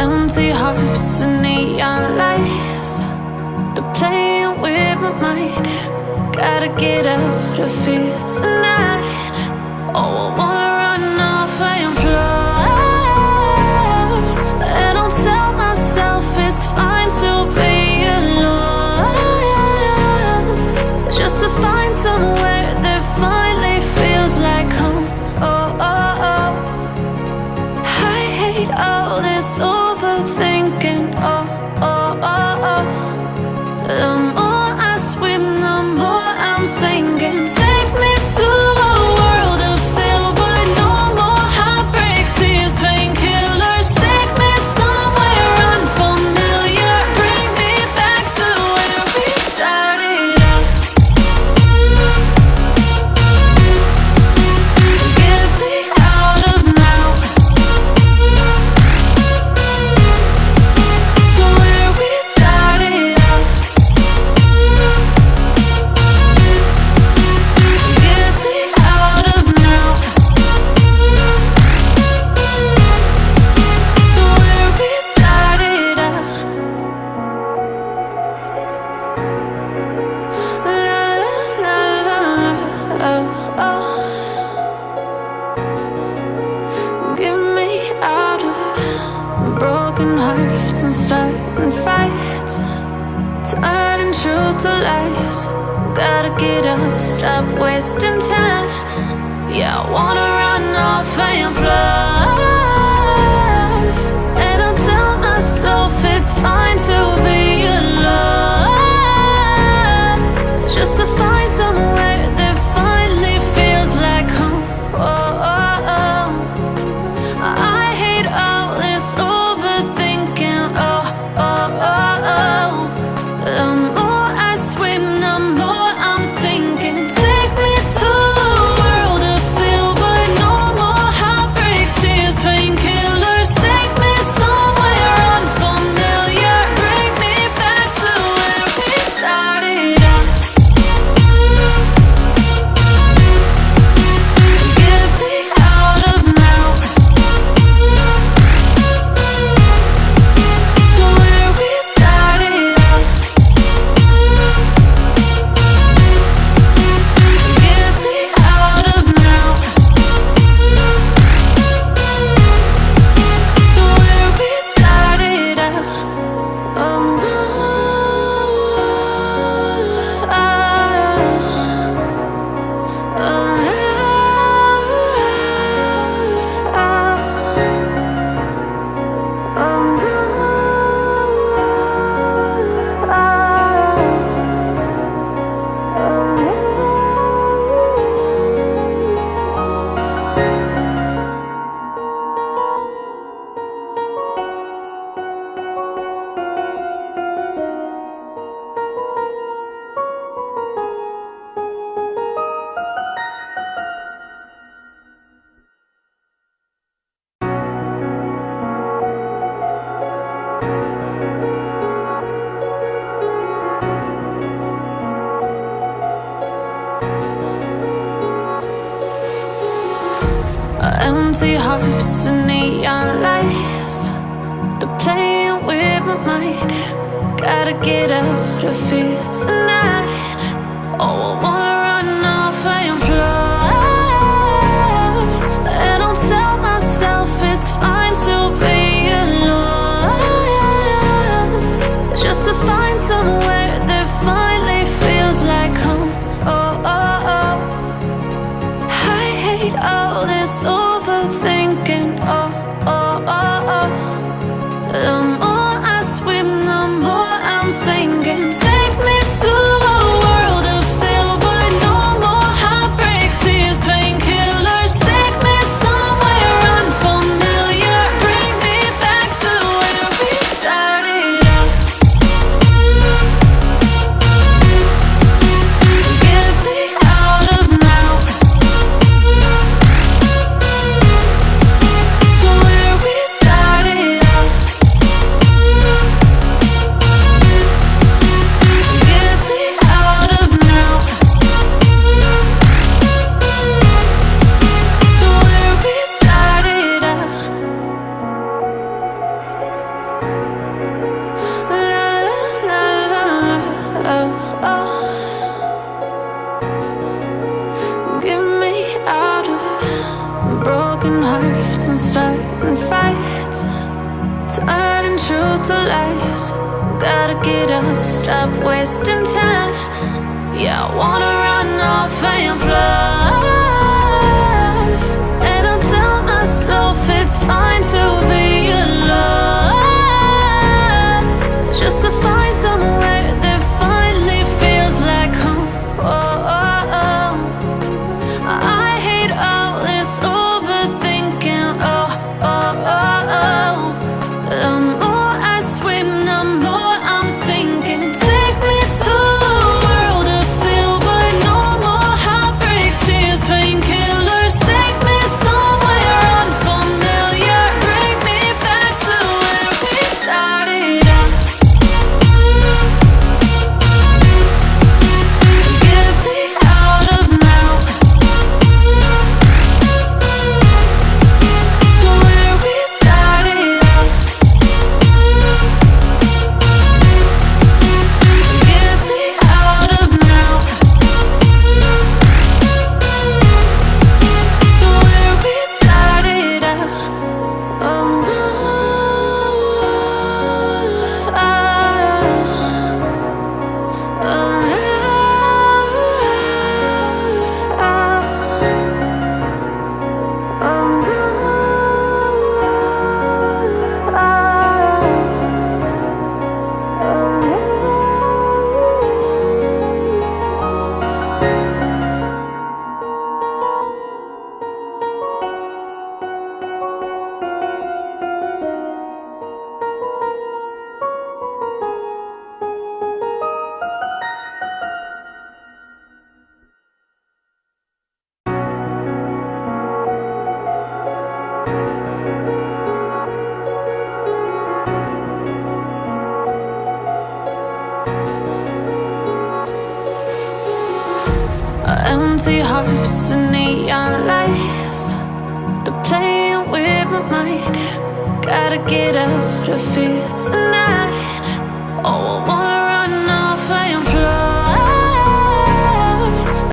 Empty hearts and neon lights, they're playing with my mind. Gotta get out of here tonight. Oh, I wanna run off and fly. And I'll tell myself it's fine to be alone, just to find somewhere that finally feels like home. Oh, oh, oh. I hate all this overthinking. Oh, oh, oh, oh. The more I swim, the more I'm sinking. Take me to a world of silver. No more heartbreaks, tears, painkillers. Take me somewhere unfamiliar. Bring me back to where we started out. Get me out of now, to where we started out. Get me out of now, to where we started out. La la la la la, oh, oh. Get me out of broken hearts and starting fights, turning truth to lies. Gotta get up, stop wasting time. Yeah, I wanna run off and fly. And I'll tell myself it's fine to be alone, just to find somewhere that finally feels like home. Oh, oh, oh. I hate all this overthinking. Oh, oh, oh, oh. The more I swim, the more I'm sinking. Take me to a world of silver. No more heartbreaks, tears, painkillers. Take me somewhere unfamiliar. Bring me back to where we started out. Get me out of now, to where we started out. Get me out of now, to where we started out. Oh no, oh empty hearts and neon lights, they're playing with my mind. Gotta get out of here tonight. Oh, I wanna run off and fly. And I'll tell myself it's fine to be alone, just to find somewhere that finally feels like home. Oh, oh, oh. I hate all this overthinking. Oh, oh, oh, oh. The more I swim, the more I'm sinking. Take me to a world of silver. lies. Gotta get up, stop wasting time. Yeah, I wanna run off and fly. And I'll tell myself it's fine to be alone, just to find somewhere that finally feels like home. Oh, oh, oh. I hate all this overthinking. Oh, oh, oh, oh. The more I swim, the more I'm sinking. Take me to a world of silver. No more heartbreaks, tears, painkillers. Take me somewhere unfamiliar. Bring me back to where we started out. Get me out of now, to where we started out. Get me out of now, to where we started out. Oh no, empty hearts and neon lights, they're playing with my mind. Gotta get out of here tonight. Oh, I want